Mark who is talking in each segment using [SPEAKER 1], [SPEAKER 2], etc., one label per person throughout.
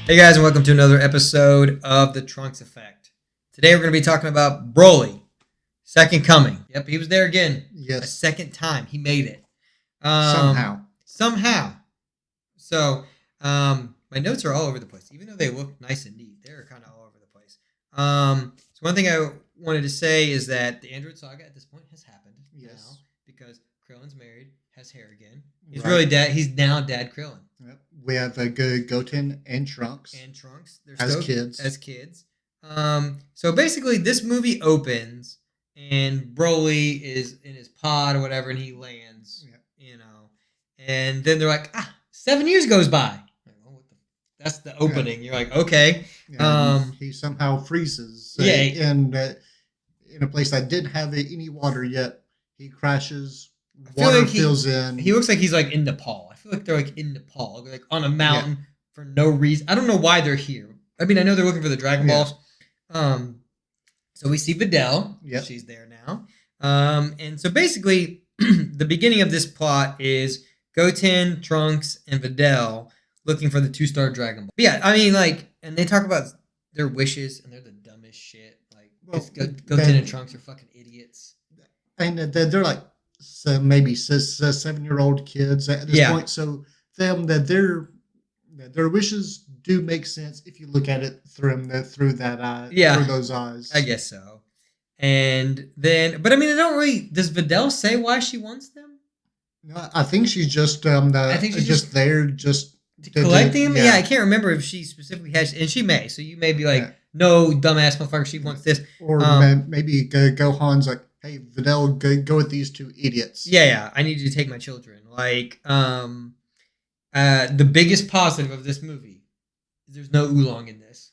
[SPEAKER 1] Hey guys, and welcome to another episode of The Trunks Effect. Today we're going to be talking about Broly, Second Coming. Yep, he was there again.
[SPEAKER 2] Yes.
[SPEAKER 1] A second time. He made it.
[SPEAKER 2] Somehow.
[SPEAKER 1] So, my notes are all over the place. Even though they look nice and neat, they're kind of all over the place. So one thing I wanted to say is that the Android Saga at this point has happened.
[SPEAKER 2] Yes.
[SPEAKER 1] Now, because Krillin's married, has hair again. He's
[SPEAKER 2] Right.
[SPEAKER 1] really dad. He's now Dad Krillin.
[SPEAKER 2] Yep. We have Goten and Trunks.
[SPEAKER 1] They're
[SPEAKER 2] As
[SPEAKER 1] still
[SPEAKER 2] kids.
[SPEAKER 1] As kids. So basically, this movie opens and Broly is in his pod or whatever, and he lands.
[SPEAKER 2] Yeah.
[SPEAKER 1] And then they're like, 7 years goes by. Like, oh, that's the opening. You're like, okay.
[SPEAKER 2] He somehow freezes.
[SPEAKER 1] Yeah.
[SPEAKER 2] In a place that didn't have any water yet. He crashes.
[SPEAKER 1] I feel
[SPEAKER 2] Water
[SPEAKER 1] like
[SPEAKER 2] fills in.
[SPEAKER 1] He looks like he's like in Nepal. I feel like they're like in Nepal, like on a mountain for no reason. I don't know why they're here. I mean, I know they're looking for the Dragon Balls. So we see Videl.
[SPEAKER 2] Yep.
[SPEAKER 1] She's there now. And so basically, the beginning of this plot is Goten, Trunks, and Videl looking for the 2-star Dragon Ball. But yeah, I mean, like, and they talk about their wishes, and they're the dumbest shit. Like, Goten and Trunks are fucking idiots.
[SPEAKER 2] And they're like maybe 7-year-old kids at this point. So their wishes do make sense if you look at it through that eye.
[SPEAKER 1] Yeah.
[SPEAKER 2] Through those eyes.
[SPEAKER 1] I guess so. And then, but I mean, I don't really. Does Videl say why she wants them?
[SPEAKER 2] No, I think she's just
[SPEAKER 1] I think she's
[SPEAKER 2] just there just
[SPEAKER 1] to collect them. Yeah, I can't remember if she specifically has, and she may. So you may be like, no, dumbass motherfucker, she wants this,
[SPEAKER 2] or maybe Gohan's like, hey, Videl, go with these 2 idiots.
[SPEAKER 1] Yeah, I need you to take my children. Like, the biggest positive of this movie is there's no oolong in this.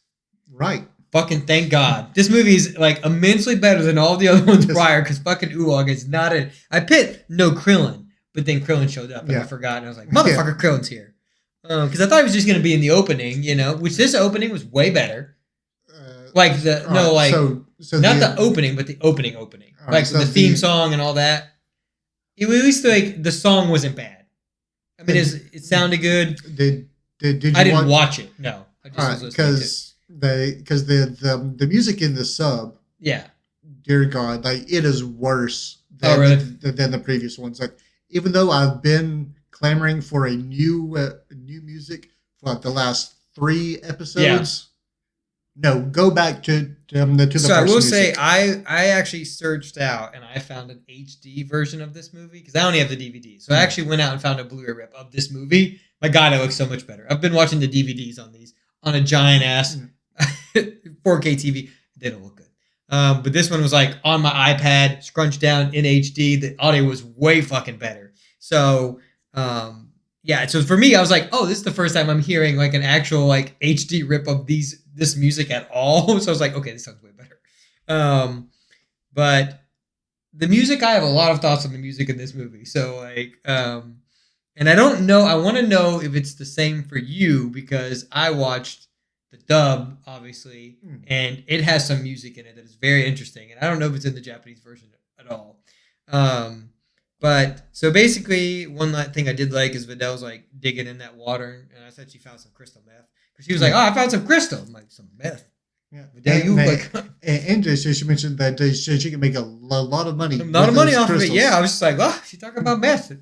[SPEAKER 2] Right.
[SPEAKER 1] Fucking thank God. This movie is like immensely better than all the other ones prior because fucking oolong is not a. I put no Krillin, but then Krillin showed up and I forgot and I was like, motherfucker, Krillin's here. Because I thought he was just gonna be in the opening, which this opening was way better. Like the not the opening, but the opening.
[SPEAKER 2] Right,
[SPEAKER 1] like
[SPEAKER 2] so
[SPEAKER 1] the theme song and all that. At least like the song wasn't bad. I mean, it sounded good.
[SPEAKER 2] Did you
[SPEAKER 1] I didn't watch it. No, I just was listening
[SPEAKER 2] because the music in the sub.
[SPEAKER 1] Yeah.
[SPEAKER 2] Dear God, like it is worse than the previous ones. Like even though I've been clamoring for a new music for like the last 3 episodes.
[SPEAKER 1] Yeah.
[SPEAKER 2] No, go back to the first
[SPEAKER 1] So I will
[SPEAKER 2] music.
[SPEAKER 1] say I actually searched out and I found an HD version of this movie because I only have the DVD. So I actually went out and found a Blu-ray rip of this movie. My God, it looks so much better. I've been watching the DVDs on these on a giant ass 4K TV. They don't look good. But this one was like on my iPad, scrunched down in HD. The audio was way fucking better. So so for me, I was like, oh, this is the first time I'm hearing like an actual like HD rip of this music at all. So I was like, okay, this sounds way better. But the music, I have a lot of thoughts on the music in this movie. So like, and I don't know, I want to know if it's the same for you because I watched the dub, obviously, and it has some music in it that is very interesting. And I don't know if it's in the Japanese version at all. But so basically, one thing I did like is Videl's like digging in that water, and I said she found some crystal meth because she was like, "Oh, I found some crystal." I'm like, "Some meth."
[SPEAKER 2] Yeah,
[SPEAKER 1] Videl,
[SPEAKER 2] and she mentioned that she can make a lot of money.
[SPEAKER 1] A lot of money off of it. Yeah, I was just like, "Oh, she's talking about meth."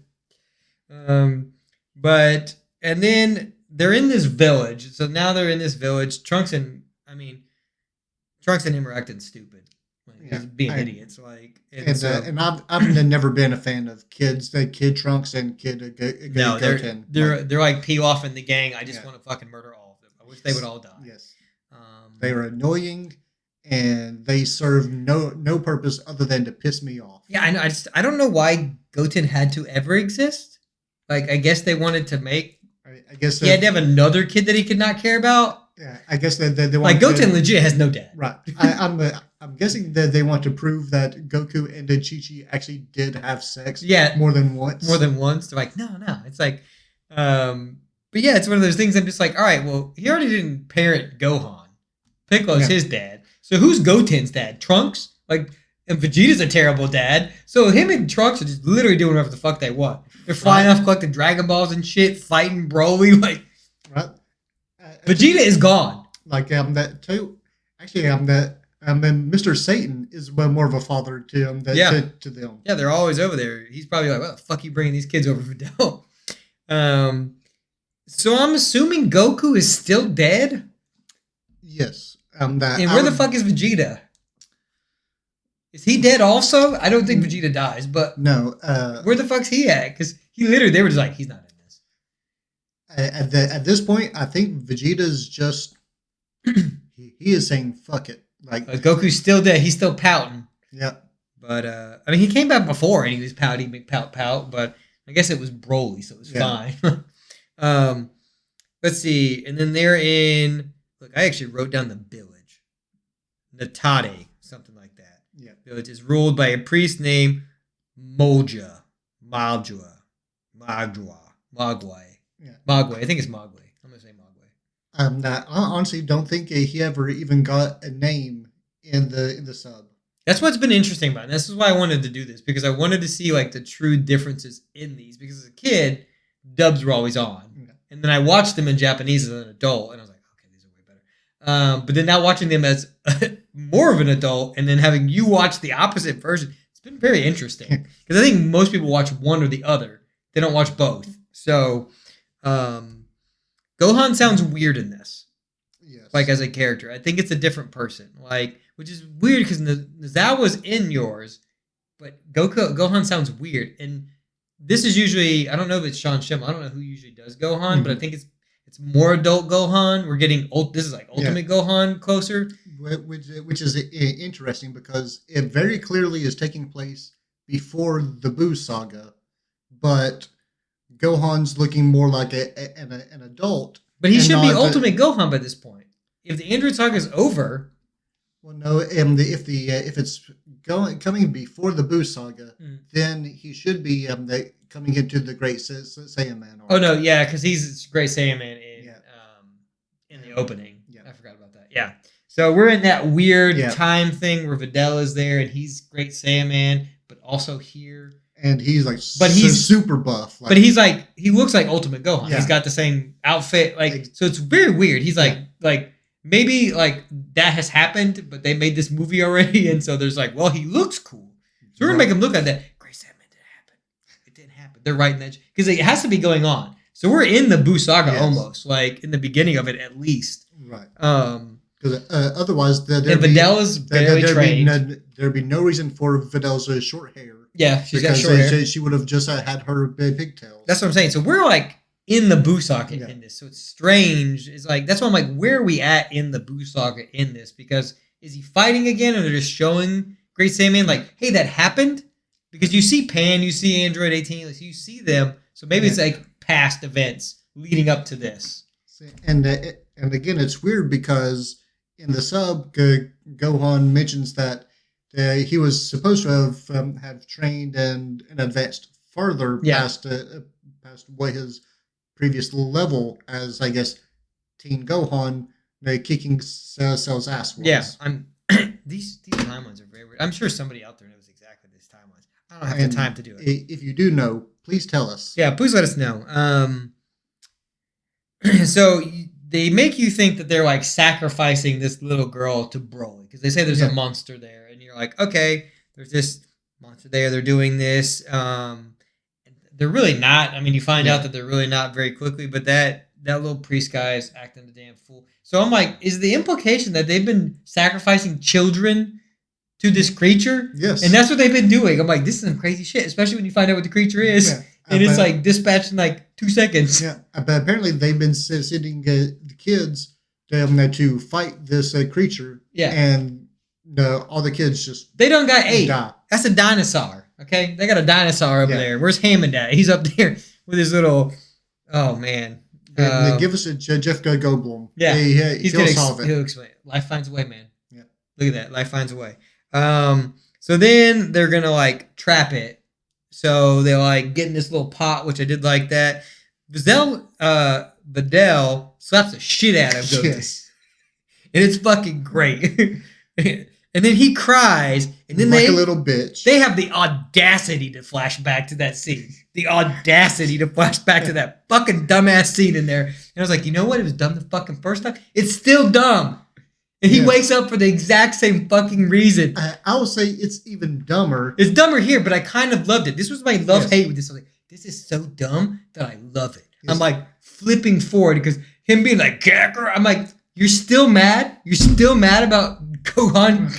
[SPEAKER 1] But and then they're in this village. So now they're in this village. Trunks and him are acting stupid. Like, being idiots. Like,
[SPEAKER 2] and I've never been a fan of kid Trunks and kid Goten.
[SPEAKER 1] They're like Pilaf and the gang. I just want to fucking murder all of them. I wish they would all die.
[SPEAKER 2] Yes. They are annoying, and they serve no purpose other than to piss me off.
[SPEAKER 1] Yeah, I know. I don't know why Goten had to ever exist. Like, I guess they wanted to make.
[SPEAKER 2] I guess
[SPEAKER 1] he had to have another kid that he could not care about.
[SPEAKER 2] Yeah, I guess they want
[SPEAKER 1] like Goten legit has no dad.
[SPEAKER 2] Right. I'm guessing that they want to prove that Goku and Chi-Chi actually did have sex.
[SPEAKER 1] Yeah,
[SPEAKER 2] more than once.
[SPEAKER 1] They're like, no. It's like, but yeah, it's one of those things. I'm just like, all right, well, he already didn't parent Gohan. Piccolo's his dad. So who's Goten's dad? Trunks? Like, and Vegeta's a terrible dad. So him and Trunks are just literally doing whatever the fuck they want. They're flying off collecting Dragon Balls and shit, fighting Broly. Like,
[SPEAKER 2] right.
[SPEAKER 1] Vegeta is gone.
[SPEAKER 2] Like that too. Actually, then Mr. Satan is more of a father to to them.
[SPEAKER 1] Yeah, they're always over there. He's probably like, "What the fuck, you bringing these kids over for Dell?" So I'm assuming Goku is still dead.
[SPEAKER 2] Yes.
[SPEAKER 1] And where the fuck is Vegeta? Is he dead also? I don't think Vegeta dies, but
[SPEAKER 2] no.
[SPEAKER 1] Where the fuck's he at? Because they were just like, he's not in this.
[SPEAKER 2] At this point, I think Vegeta's just he is saying fuck it. Like
[SPEAKER 1] Goku's still dead. He's still pouting.
[SPEAKER 2] Yeah.
[SPEAKER 1] But I mean, he came back before and he was pouty, pout. But I guess it was Broly, so it was fine. Let's see, and then they're in. Look, I actually wrote down the village, Natade, something like that.
[SPEAKER 2] Yeah.
[SPEAKER 1] Village is ruled by a priest named Magwai.
[SPEAKER 2] Yeah.
[SPEAKER 1] Magwai. I think it's Magwai. I'm gonna say Magwai.
[SPEAKER 2] I honestly don't think he ever even got a name in the sub.
[SPEAKER 1] That's what's been interesting about it. And this is why I wanted to do this, because I wanted to see like the true differences in these. Because as a kid, dubs were always on.
[SPEAKER 2] Okay.
[SPEAKER 1] And then I watched them in Japanese as an adult, and I was like, okay, these are way better. But then now watching them as more of an adult, and then having you watch the opposite version, it's been very interesting. Because I think most people watch one or the other. They don't watch both. So, Gohan sounds weird in this.
[SPEAKER 2] Yes.
[SPEAKER 1] Like as a character. I think it's a different person. Like, which is weird because Nozawa's in yours, but Gohan sounds weird. And this is usually, I don't know if it's Sean Schimmel. I don't know who usually does Gohan, but I think it's more adult Gohan. We're getting this is like Ultimate Gohan closer.
[SPEAKER 2] Which is interesting because it very clearly is taking place before the Buu saga, but Gohan's looking more like an adult.
[SPEAKER 1] But he should be Ultimate Gohan by this point. If the Android saga is over.
[SPEAKER 2] Well, no. If it's coming before the Buu saga, then he should be coming into the Great Saiyan Man.
[SPEAKER 1] Oh no, yeah, because he's Great Saiyan Man in the opening. Yeah, I forgot about that. Yeah, so we're in that weird time thing where Videl is there and he's Great Saiyan Man, but also here.
[SPEAKER 2] And he's like, but he's super buff.
[SPEAKER 1] But he's like, he looks like Ultimate Gohan.
[SPEAKER 2] Yeah.
[SPEAKER 1] He's got the same outfit, so it's very weird. He's like maybe like that has happened, but they made this movie already, and so there's like, well, he looks cool, so we're gonna make him look like that. Great Saiyan Man didn't happen. It didn't happen. They're writing that because it has to be going on. So we're in the Buu saga almost, like in the beginning of it at least.
[SPEAKER 2] Right. Because otherwise,
[SPEAKER 1] Videl is barely trained.
[SPEAKER 2] There'd be no reason for Videl's short hair.
[SPEAKER 1] Yeah, she's got short hair.
[SPEAKER 2] She would have just had her pigtails.
[SPEAKER 1] That's what I'm saying. So we're like in the Buu saga in this. So it's strange. It's like, that's why I'm like, where are we at in the Buu saga in this? Because is he fighting again, or they're just showing Great Saiyan like, hey, that happened? Because you see Pan, you see Android 18, like, you see them. So maybe it's like past events leading up to this.
[SPEAKER 2] And again, it's weird because in the sub, Gohan mentions that he was supposed to have trained and advanced further past what his previous level as, I guess, Teen Gohan kicking Cell's ass was.
[SPEAKER 1] Yeah, these timelines are very weird. I'm sure somebody out there knows exactly these timelines. I don't have the time to do it.
[SPEAKER 2] If you do know, please tell us.
[SPEAKER 1] Yeah, please let us know. So they make you think that they're like sacrificing this little girl to Broly because they say there's a monster there, and you're like, okay, there's this monster there. They're doing this. They're really not. I mean, you find out that they're really not very quickly, but that little priest guy is acting a damn fool. So I'm like, is the implication that they've been sacrificing children to this creature?
[SPEAKER 2] Yes.
[SPEAKER 1] And that's what they've been doing. I'm like, this is some crazy shit, especially when you find out what the creature is. Yeah. And it's like dispatched in like 2 seconds.
[SPEAKER 2] Yeah, but apparently they've been sending the kids to fight this creature.
[SPEAKER 1] Yeah.
[SPEAKER 2] And all the kids just...
[SPEAKER 1] They done got 8.
[SPEAKER 2] Die.
[SPEAKER 1] That's a dinosaur, okay? They got a dinosaur over there. Where's Hammond at? He's up there with his little... Oh, man.
[SPEAKER 2] Give us a Jeff Goldblum.
[SPEAKER 1] Yeah.
[SPEAKER 2] He'll solve it.
[SPEAKER 1] He'll explain it. Life finds a way, man.
[SPEAKER 2] Yeah.
[SPEAKER 1] Look at that. Life finds a way. So then they're going to like trap it. So they're like get in this little pot, which I did like that. Videl slaps the shit out of Goku.
[SPEAKER 2] Yes.
[SPEAKER 1] And it's fucking great. And then he cries, and then
[SPEAKER 2] like a little bitch.
[SPEAKER 1] They have the audacity to flash back to that scene. the audacity to flash back to that fucking dumbass scene in there. And I was like, you know what? It was dumb the fucking first time. It's still dumb. And he wakes up for the exact same fucking reason.
[SPEAKER 2] I would say it's even dumber.
[SPEAKER 1] It's dumber here, but I kind of loved it. This was my love-hate with this. I was like, this is so dumb that I love it. Yes. I'm like flipping forward because him being like, Kakarot, I'm like, you're still mad? You're still mad about Gohan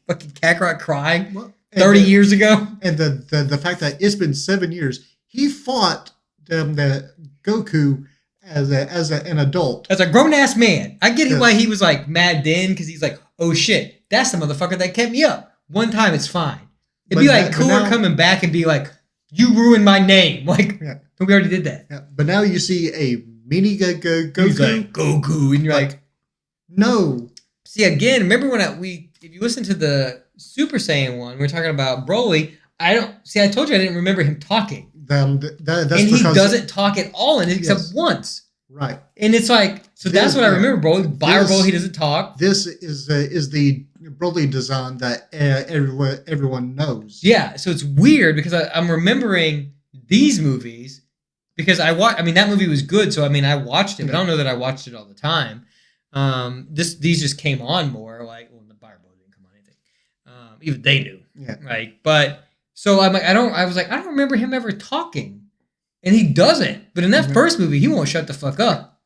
[SPEAKER 1] fucking Kakarot crying 30 years ago? And
[SPEAKER 2] the fact that it's been 7 years, he fought the Goku as an adult.
[SPEAKER 1] As a grown-ass man. I get why he was like mad then because he's like, oh shit, that's the motherfucker that kept me up. One time it's fine. It'd be like cooler coming back and be like, you ruined my name. Like, we already did that.
[SPEAKER 2] Yeah. But now you see a mini Goku.
[SPEAKER 1] He's like, Goku. And you're like,
[SPEAKER 2] no.
[SPEAKER 1] See, again, remember when if you listen to the Super Saiyan one, we're talking about Broly. I told you I didn't remember him talking.
[SPEAKER 2] That's
[SPEAKER 1] and he doesn't talk at all in it except once.
[SPEAKER 2] Right.
[SPEAKER 1] And it's like, so that's what I remember, Broly. Broly, he doesn't talk.
[SPEAKER 2] This is the Broly design that everyone knows.
[SPEAKER 1] Yeah, so it's weird because I'm remembering these movies because that movie was good, so I watched it, but I don't know that I watched it all the time. These just came on more, like, well, the Broly didn't come on anything. Even they knew.
[SPEAKER 2] Yeah.
[SPEAKER 1] Right. But so I don't remember him ever talking. And he doesn't. But in that first movie, he won't shut the fuck up.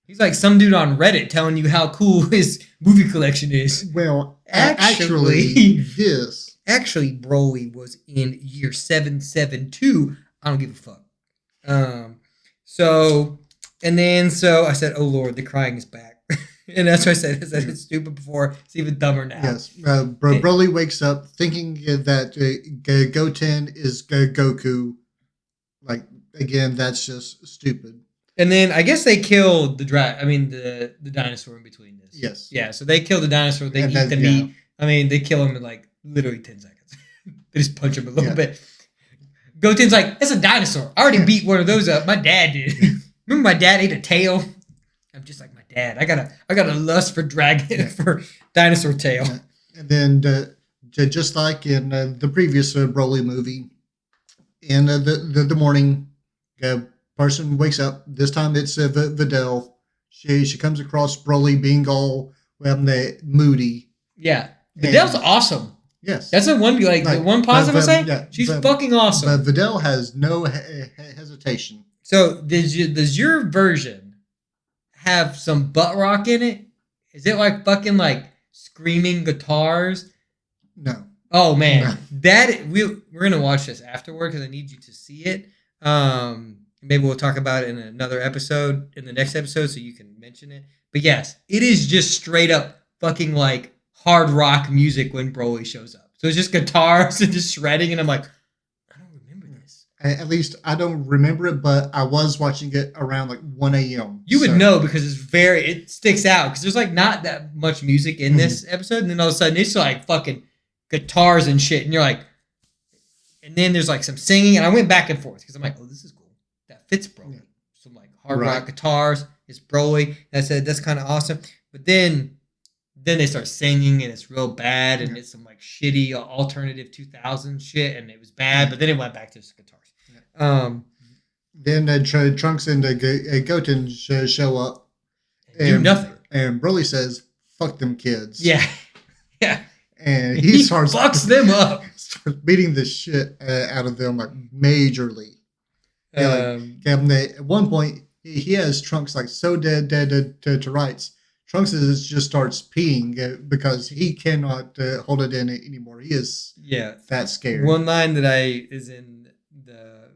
[SPEAKER 1] He's like some dude on Reddit telling you how cool his movie collection is.
[SPEAKER 2] Well, actually
[SPEAKER 1] Broly was in year 772. I don't give a fuck. So I said, oh Lord, the crying is back. And that's what I said. It's stupid before. It's even dumber now.
[SPEAKER 2] Yes. Broly wakes up thinking that Goten is Goku. Like, again, that's just stupid.
[SPEAKER 1] And then I guess they killed the dinosaur in between this.
[SPEAKER 2] Yes.
[SPEAKER 1] Yeah, so they kill the dinosaur. They eat the meat. They kill him in like literally 10 seconds. They just punch him a little bit. Goten's like, it's a dinosaur. I already beat one of those up. My dad did. Remember my dad ate a tail? I'm just like my dad. I got a lust for for dinosaur tail.
[SPEAKER 2] And then just like in the previous Broly movie, in the morning, person wakes up. This time it's Videl. She comes across Broly being all moody.
[SPEAKER 1] Yeah, Videl's awesome.
[SPEAKER 2] Yes,
[SPEAKER 1] that's the one positive I say.
[SPEAKER 2] Yeah,
[SPEAKER 1] she's fucking awesome.
[SPEAKER 2] But Videl has no hesitation.
[SPEAKER 1] So does your version have some butt rock in it? Is it like fucking like screaming guitars?
[SPEAKER 2] No.
[SPEAKER 1] Oh man, we're gonna watch this afterward because I need you to see it. Maybe we'll talk about it in another episode, in the next episode, so you can mention it. But yes, it is just straight up fucking like hard rock music when Broly shows up. So it's just guitars and just shredding, and I'm like, I don't remember this.
[SPEAKER 2] At least I don't remember it, but I was watching it around like 1 a.m.
[SPEAKER 1] You would know because it sticks out because there's like not that much music in this episode, and then all of a sudden it's like fucking guitars and shit, and you're like, and then there's like some singing, and I went back and forth because I'm like, oh, this is cool. That fits Broly. Some like hard rock guitars. It's Broly. That's kind of awesome. But then they start singing, and it's real bad, and it's some like shitty alternative 2000 shit, and it was bad. But then it went back to the guitars.
[SPEAKER 2] Then Trunks and Goten show up,
[SPEAKER 1] and do nothing.
[SPEAKER 2] And Broly says, "Fuck them kids."
[SPEAKER 1] Yeah, yeah.
[SPEAKER 2] And he starts
[SPEAKER 1] fucks them up.
[SPEAKER 2] Starts beating the shit out of them like majorly. At one point, he has Trunks like so dead to rights. Trunks just starts peeing because he cannot hold it in anymore. He is that scared.
[SPEAKER 1] One line that is in the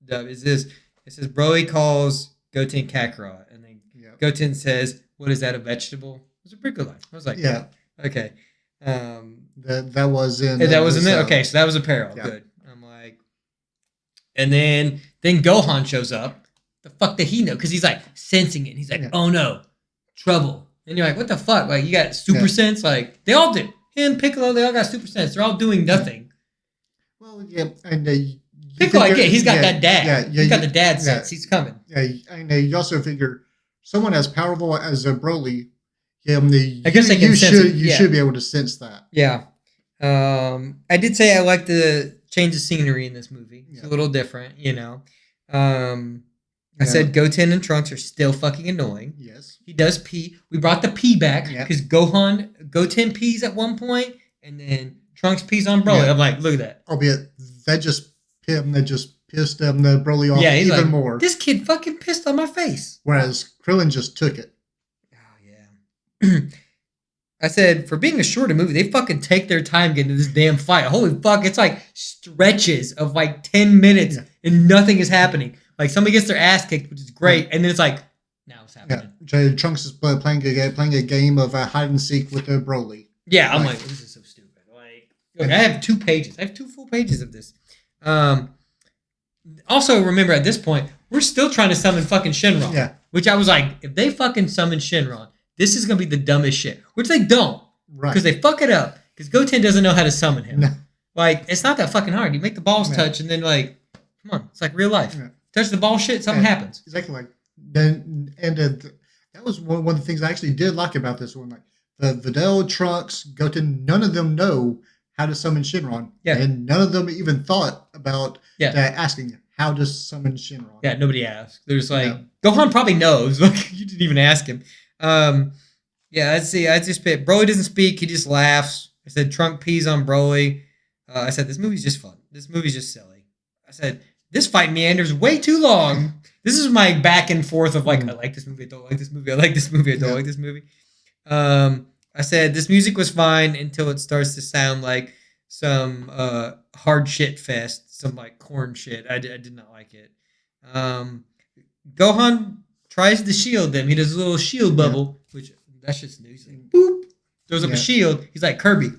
[SPEAKER 1] dub is this. It says Broly calls Goten Kakarot, and then Goten says, "What is that, a vegetable?" It was a pretty good line. I was like, okay.
[SPEAKER 2] That was in
[SPEAKER 1] it. Okay, so that was a parallel. Yeah. Good. I'm like, and then Gohan shows up. The fuck did he know? Because he's like sensing it. He's like, oh no, trouble. And you're like, what the fuck? Like you got super sense? Like they all do. Him, Piccolo, they all got super sense. They're all doing nothing.
[SPEAKER 2] Well, yeah, and
[SPEAKER 1] Piccolo, he's got that dad. Yeah, he's got the dad sense. He's coming.
[SPEAKER 2] Yeah, and you also figure someone as powerful as Broly.
[SPEAKER 1] I guess you
[SPEAKER 2] should be able to sense that.
[SPEAKER 1] Yeah. I did say I like the change of scenery in this movie. It's a little different, you know. I said Goten and Trunks are still fucking annoying.
[SPEAKER 2] Yes.
[SPEAKER 1] He does pee. We brought the pee back because Goten pees at one point, and then Trunks pees on Broly. I'm like, look at that.
[SPEAKER 2] Albeit that just pissed the Broly off even like, more.
[SPEAKER 1] This kid fucking pissed on my face.
[SPEAKER 2] Whereas Krillin just took it.
[SPEAKER 1] Oh yeah. I said, for being a shorter movie, they fucking take their time getting to this damn fight. Holy fuck, it's like stretches of like 10 minutes and nothing is happening. Like somebody gets their ass kicked, which is great, and then it's like, now it's happening.
[SPEAKER 2] Yeah, Trunks is playing a game of hide and seek with Broly.
[SPEAKER 1] Yeah, I'm like, this is so stupid. Like, look, I have 2 pages. I have 2 full pages of this. Also, remember at this point, we're still trying to summon fucking Shenron.
[SPEAKER 2] Yeah.
[SPEAKER 1] Which I was like, if they fucking summon Shenron, this is gonna be the dumbest shit. Which they don't, right? Because they fuck it up. Because Goten doesn't know how to summon him. No. Like, it's not that fucking hard. You make the balls touch, and then like, come on, it's like real life. Yeah. Touch the ball, shit, something happens.
[SPEAKER 2] Exactly. Like, that was one of the things I actually did like about this one. Like the Videl, Trunks, Goten, none of them know how to summon Shenron. Yeah. And none of them even thought about asking how to summon Shenron.
[SPEAKER 1] Yeah, nobody asked. There's like Gohan probably knows. Like you didn't even ask him. Let's see. I just picked Broly doesn't speak. He just laughs. I said Trunk pees on Broly. I said this movie's just fun. This movie's just silly. I said this fight meanders way too long. This is my back and forth of like I like this movie. I don't like this movie. I like this movie. I don't like this movie. I said this music was fine until it starts to sound like some hard shit fest, some like corn shit. I did not like it. Gohan tries to shield them. He does a little shield bubble, which that's just new. He's like, boop, throws up a shield. He's like Kirby,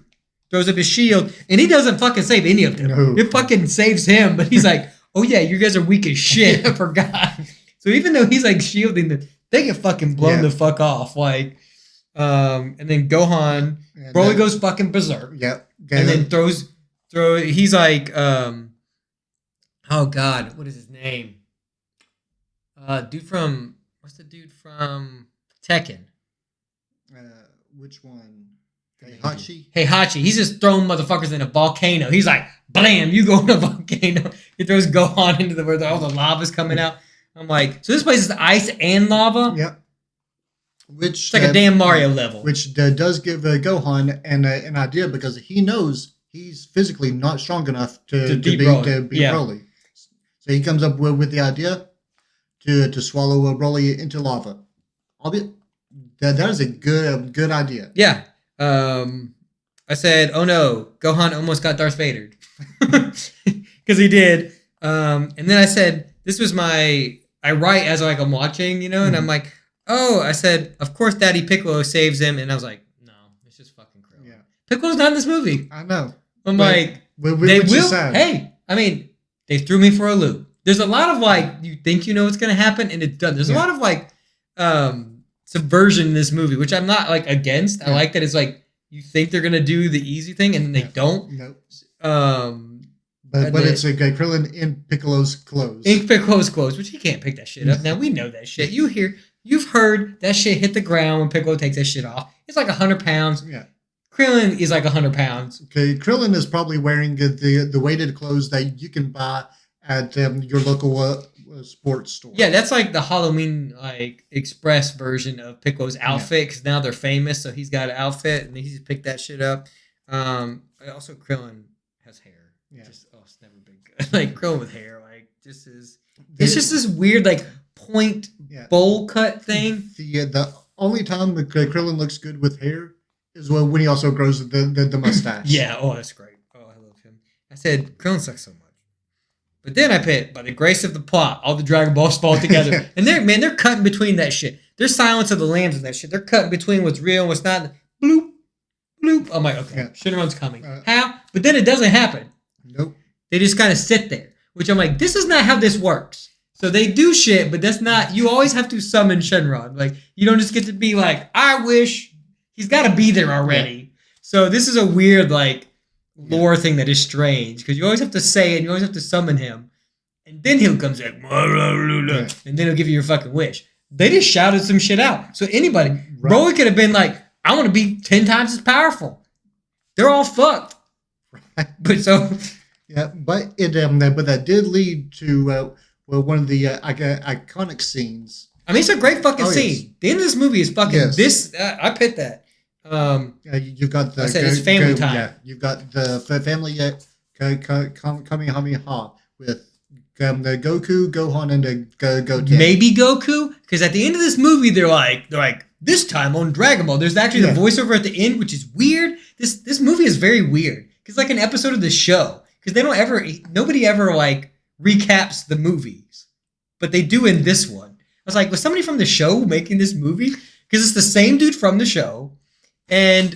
[SPEAKER 1] throws up his shield, and he doesn't fucking save any of them. No. It fucking saves him, but he's like, oh yeah, you guys are weak as shit. I forgot. So even though he's like shielding them, they get fucking blown the fuck off. Like, and then Gohan, Broly goes fucking berserk.
[SPEAKER 2] Yep.
[SPEAKER 1] And then he's like, oh god, what is his name? What's the dude from Tekken?
[SPEAKER 2] Which one? Heihachi?
[SPEAKER 1] Heihachi. He's just throwing motherfuckers in a volcano. He's like, blam, you go in a volcano. He throws Gohan into where all the lava's coming out. I'm like, so this place is ice and lava?
[SPEAKER 2] Yep.
[SPEAKER 1] It's like a damn Mario level.
[SPEAKER 2] Which does give Gohan an idea because he knows he's physically not strong enough to beat Broly. So he comes up with the idea to swallow Broly into lava. Albeit, that is a good idea.
[SPEAKER 1] Yeah. I said, oh no, Gohan almost got Darth Vader. Because he did. And then I said, this was I write as like I'm watching, you know, and I'm like, oh, I said, of course Daddy Piccolo saves him. And I was like, no, it's just fucking Krillin. Yeah. Piccolo's not in this movie.
[SPEAKER 2] I know.
[SPEAKER 1] I'm like, they will. Hey, I mean, they threw me for a loop. There's a lot of like, you think you know what's going to happen and it doesn't. There's a lot of like subversion in this movie, which I'm not like against. I like that it's like, you think they're going to do the easy thing and then they don't.
[SPEAKER 2] Nope. But it's a Krillin in Piccolo's clothes.
[SPEAKER 1] In Piccolo's clothes, which he can't pick that shit up. Now, we know that shit. You've heard that shit hit the ground when Piccolo takes that shit off. It's like 100 pounds.
[SPEAKER 2] Yeah.
[SPEAKER 1] Krillin is like 100 pounds.
[SPEAKER 2] Okay, Krillin is probably wearing the weighted clothes that you can buy at your local sports store.
[SPEAKER 1] Yeah, that's like the Halloween like express version of Piccolo's outfit because now they're famous, so he's got an outfit and he's picked that shit up. Also, Krillin has hair. Yeah. It's never been good. Like Krillin with hair, like it's just this weird like point bowl cut thing.
[SPEAKER 2] The only time the Krillin looks good with hair is when he also grows the mustache.
[SPEAKER 1] Yeah, that's great. Oh, I love him. I said Krillin sucks so much. But then I put, by the grace of the plot, all the Dragon Balls fall together. And they're cutting between that shit. There's Silence of the Lambs and that shit. They're cutting between what's real and what's not. Bloop, bloop. I'm like, okay, Shenron's coming. How? But then it doesn't happen.
[SPEAKER 2] Nope.
[SPEAKER 1] They just kind of sit there, which I'm like, this is not how this works. So they do shit, but that's not, you always have to summon Shenron. Like, you don't just get to be like, I wish he's got to be there already. Yeah. So this is a weird, like, lore thing that is strange because you always have to say it and you always have to summon him and then he'll come like and then he'll give you your fucking wish. They just shouted some shit out. So anybody, Broly could have been like, I want to be 10 times as powerful. They're all fucked. But so
[SPEAKER 2] Yeah, but that did lead to well, one of the iconic scenes.
[SPEAKER 1] I mean, it's a great fucking scene.
[SPEAKER 2] Yes.
[SPEAKER 1] The end of this movie is fucking this. I pit that.
[SPEAKER 2] You've got the.
[SPEAKER 1] I said it's family time.
[SPEAKER 2] Yeah, you've got the family Kamehameha with the Goku, Gohan, and the Goten.
[SPEAKER 1] Maybe Goku, because at the end of this movie, they're like this time on Dragon Ball. There's actually the voiceover at the end, which is weird. This movie is very weird. It's like an episode of the show because nobody ever like recaps the movies, but they do in this one. I was like, was somebody from the show making this movie? Because it's the same dude from the show, and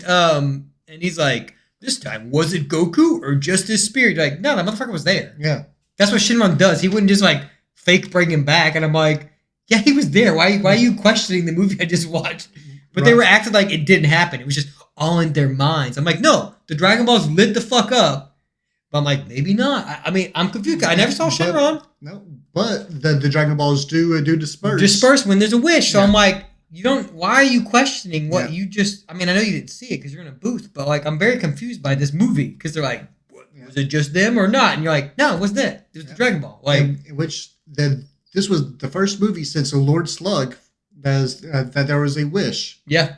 [SPEAKER 1] he's like, this time was it Goku or just his spirit? You're like, no, that motherfucker was there.
[SPEAKER 2] Yeah,
[SPEAKER 1] that's what Shinron does. He wouldn't just like fake bring him back, and I'm like, yeah, he was there. Why are you questioning the movie I just watched? But they were acting like it didn't happen. It was just all in their minds. I'm like, no, the Dragon Balls lit the fuck up. But I'm like, maybe not. I mean, I'm confused. I never saw Shenron.
[SPEAKER 2] No, but the Dragon Balls do disperse.
[SPEAKER 1] Disperse when there's a wish. So I'm like, why are you questioning what you just, I mean, I know you didn't see it because you're in a booth, but like, I'm very confused by this movie because they're like, was it just them or not? And you're like, no, it was that. It was the Dragon Ball. Like,
[SPEAKER 2] this was the first movie since the Lord Slug that there was a wish.
[SPEAKER 1] Yeah.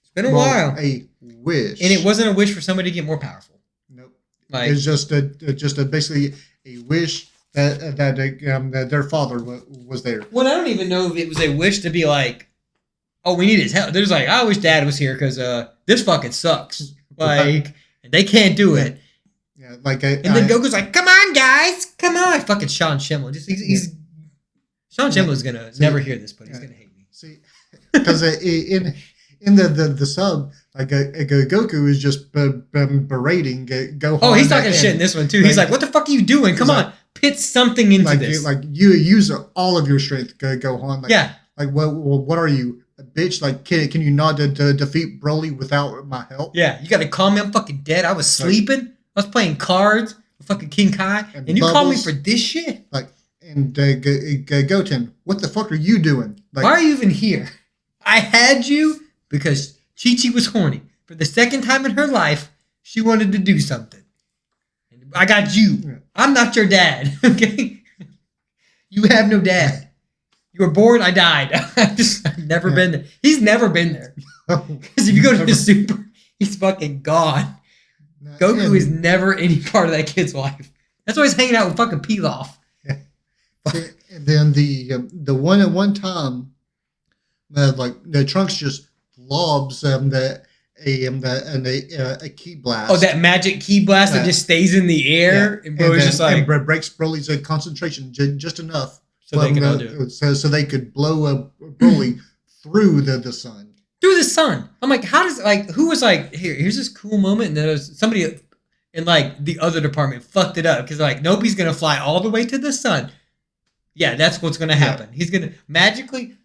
[SPEAKER 1] It's been a while.
[SPEAKER 2] A wish.
[SPEAKER 1] And it wasn't a wish for somebody to get more powerful.
[SPEAKER 2] Nope.
[SPEAKER 1] Like,
[SPEAKER 2] it's just basically a wish that their father was there.
[SPEAKER 1] Well, I don't even know if it was a wish to be like, oh, we need his help. There's like, I wish Dad was here because this fucking sucks. Like, they can't do it.
[SPEAKER 2] Yeah,
[SPEAKER 1] and then Goku's like, come on, guys, come on. Fucking Sean Schemmel. Sean Schemmel's gonna never hear this, but he's gonna hate me.
[SPEAKER 2] See, because in the sub, like Goku is just berating Gohan.
[SPEAKER 1] Oh, he's talking shit in this one too. He's like, what the fuck are you doing? Come on, pit something into this.
[SPEAKER 2] You use all of your strength, Gohan. Like,
[SPEAKER 1] yeah.
[SPEAKER 2] Like what are you? A bitch? Like, can you not defeat Broly without my help?
[SPEAKER 1] Yeah, you gotta call me. I'm fucking dead. I was sleeping. I was playing cards with fucking King Kai, and you call me for this shit?
[SPEAKER 2] Like, and Goten, what the fuck are you doing? Like,
[SPEAKER 1] why are you even here? I had you because Chi-Chi was horny. For the second time in her life, she wanted to do something. And I got you. Yeah. I'm not your dad, okay? You have no dad. You were born, I died. I've never been there. He's never been there. Because if you go to the Super, he's fucking gone. Goku is never any part of that kid's life. That's why he's hanging out with fucking Pilaf.
[SPEAKER 2] Yeah. And then the one time, like the Trunks just lobs a key blast.
[SPEAKER 1] Oh, that magic key blast that just stays in the air, and Broly's just like
[SPEAKER 2] breaks Broly's concentration just enough
[SPEAKER 1] so they can do it.
[SPEAKER 2] So they could blow Broly through the sun.
[SPEAKER 1] Through the sun. I'm like, how does who was like, here's this cool moment, and then there was somebody in like the other department fucked it up because like, nope, he's gonna fly all the way to the sun. Yeah, that's what's gonna happen. Yeah. He's gonna magically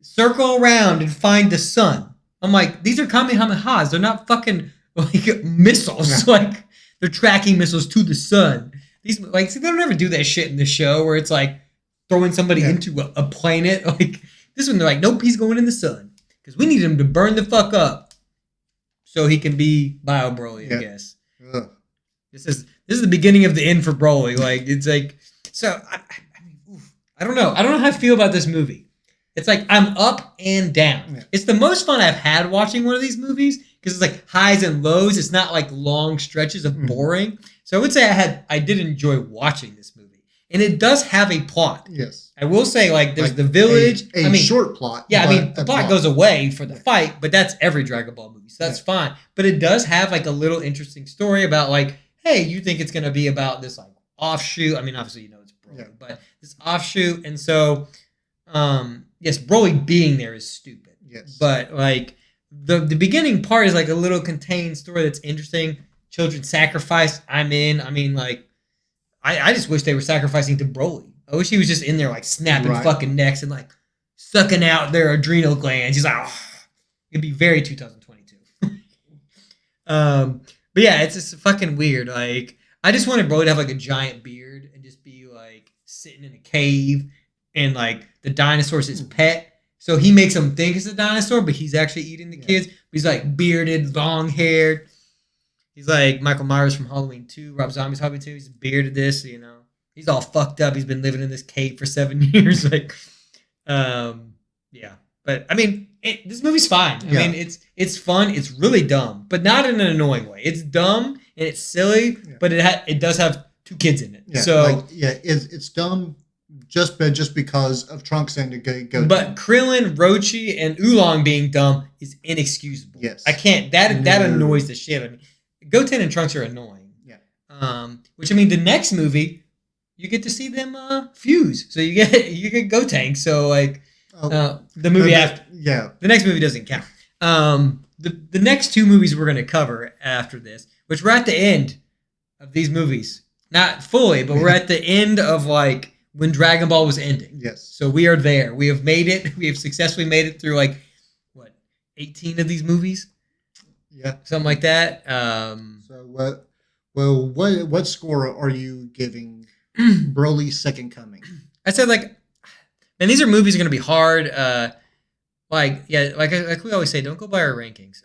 [SPEAKER 1] circle around and find the sun. I'm like, these are Kamehamehas. They're not fucking like missiles. Yeah. Like they're tracking missiles to the sun. These like, see, they don't ever do that shit in the show where it's like throwing somebody into a planet. Like this one, they're like, nope, he's going in the sun. Because we need him to burn the fuck up so he can be Bio Broly, I guess. Ugh. This is the beginning of the end for Broly. Like, it's like, so, I don't know. I don't know how I feel about this movie. It's like, I'm up and down. Yeah. It's the most fun I've had watching one of these movies because it's like highs and lows. It's not like long stretches of boring. So I would say I did enjoy watching this movie. And it does have a plot.
[SPEAKER 2] Yes.
[SPEAKER 1] I will say, like, there's the village.
[SPEAKER 2] A short plot.
[SPEAKER 1] Yeah, I mean, the plot goes away for the fight, but that's every Dragon Ball movie, so that's fine. But it does have, like, a little interesting story about, like, hey, you think it's going to be about this, like, offshoot. I mean, obviously, you know it's Broly, but this offshoot. And so, yes, Broly being there is stupid.
[SPEAKER 2] Yes.
[SPEAKER 1] But, like, the beginning part is, like, a little contained story that's interesting. Children sacrifice. I'm in. I mean, like, I just wish they were sacrificing to Broly. I wish he was just in there like snapping fucking necks and like sucking out their adrenal glands. He's like, oh, it'd be very 2022. But yeah, it's just fucking weird. Like, I just wanted Broly to have like a giant beard and just be like sitting in a cave and like the dinosaur's his pet. So he makes him think it's a dinosaur, but he's actually eating the kids. He's like bearded, long haired. He's like Michael Myers from Halloween 2, Rob Zombie's Halloween 2. He's bearded this, you know. He's all fucked up. He's been living in this cave for 7 years. Like, yeah. But I mean, this movie's fine. I mean, it's fun. It's really dumb, but not in an annoying way. It's dumb and it's silly, but it does have 2 kids in it.
[SPEAKER 2] Yeah,
[SPEAKER 1] so
[SPEAKER 2] it's dumb just because of Trunks and Goten.
[SPEAKER 1] But Krillin, Rochi, and Oolong being dumb is inexcusable.
[SPEAKER 2] Yes,
[SPEAKER 1] I can't. That annoys the shit out of me. Goten and Trunks are annoying.
[SPEAKER 2] Yeah.
[SPEAKER 1] Which I mean, the next movie, you get to see them fuse. So you get Gotenks. So like. The movie after, the next movie doesn't count. The next 2 movies we're going to cover after this, which we're at the end of these movies, not fully, but we're at the end of like when Dragon Ball was ending.
[SPEAKER 2] Yes.
[SPEAKER 1] So we are there. We have made it. We have successfully made it through like 18 of these movies.
[SPEAKER 2] Yeah,
[SPEAKER 1] something like that.
[SPEAKER 2] So what score are you giving Broly's Second Coming?
[SPEAKER 1] I said like. And these are movies are going to be hard. Like we always say, don't go by our rankings.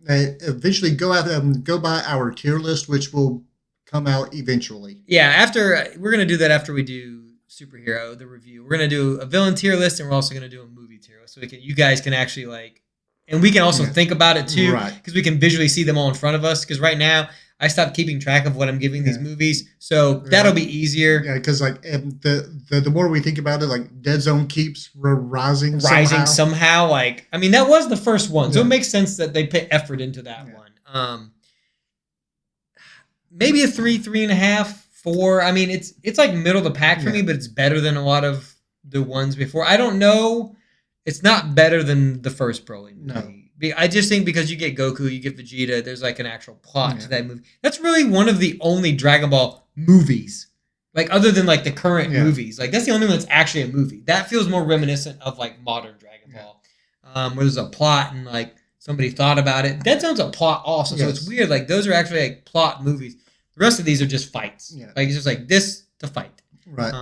[SPEAKER 2] Eventually go by our tier list, which will come out eventually.
[SPEAKER 1] Yeah, we're going to do that after we do superhero, the review. We're going to do a villain tier list, and we're also going to do a movie tier list. So you guys can actually like, and we can also think about it too, because we can visually see them all in front of us. Because right now, I stopped keeping track of what I'm giving these movies, so that'll be easier.
[SPEAKER 2] Yeah, because like the more we think about it, like Dead Zone keeps rising
[SPEAKER 1] somehow. Like I mean, that was the first one, so it makes sense that they put effort into that one. Maybe a 3.5, 4. I mean, it's like middle of the pack for me, but it's better than a lot of the ones before. I don't know. It's not better than the first Broly movie.
[SPEAKER 2] No.
[SPEAKER 1] I just think because you get Goku, you get Vegeta, there's like an actual plot to that movie. That's really one of the only Dragon Ball movies, like other than like the current movies. Like that's the only one that's actually a movie. That feels more reminiscent of like modern Dragon Ball, where there's a plot and like somebody thought about it. That sounds a plot also, so it's weird. Like those are actually like plot movies. The rest of these are just fights. Yeah. Like it's just like this to fight.
[SPEAKER 2] Right.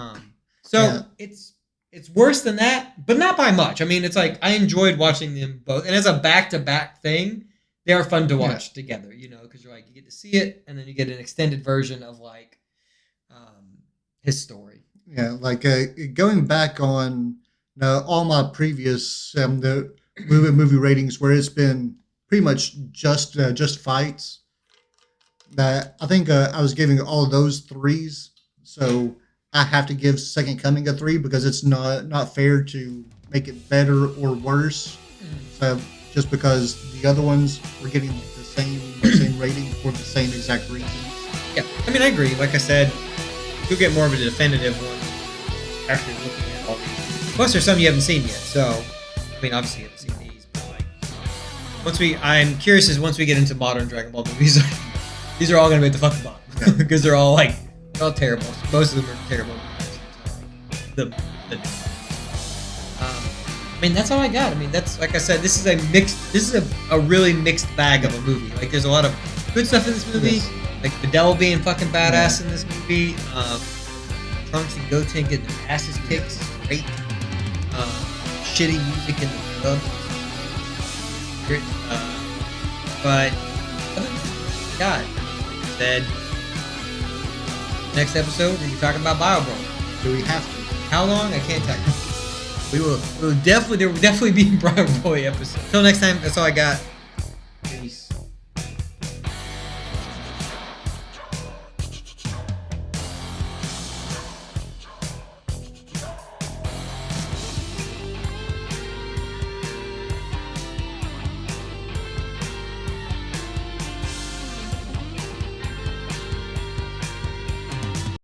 [SPEAKER 1] It's worse than that, but not by much. I mean, it's like I enjoyed watching them both, and as a back-to-back thing, they are fun to watch together. You know, because you're like you get to see it, and then you get an extended version of like his story.
[SPEAKER 2] Yeah, like going back on all my previous the movie ratings, where it's been pretty much just fights. That I think I was giving all of those 3s, so. I have to give Second Coming a 3 because it's not fair to make it better or worse. So just because the other ones were getting the same rating for the same exact reasons.
[SPEAKER 1] Yeah, I mean I agree. Like I said, you'll get more of a definitive one after looking at all these. Plus, there's some you haven't seen yet. So I mean, obviously you haven't seen these, but like I'm curious as once we get into modern Dragon Ball movies, these are all going to be at the fucking bottom because they're all like. They're all terrible. Most of them are terrible. I mean, that's all I got. I mean, that's like I said. This is a really mixed bag of a movie. Like, there's a lot of good stuff in this movie. Yes. Like Videl being fucking badass in this movie. Trunks and Goten getting their asses kicked. Is great. Shitty music in the dub. But other than God, like I said. Next episode, we'll be talking about BioBro.
[SPEAKER 2] Do we have to?
[SPEAKER 1] How long? I can't tell you. There will definitely be a BioBro episode. Until next time, that's all I got.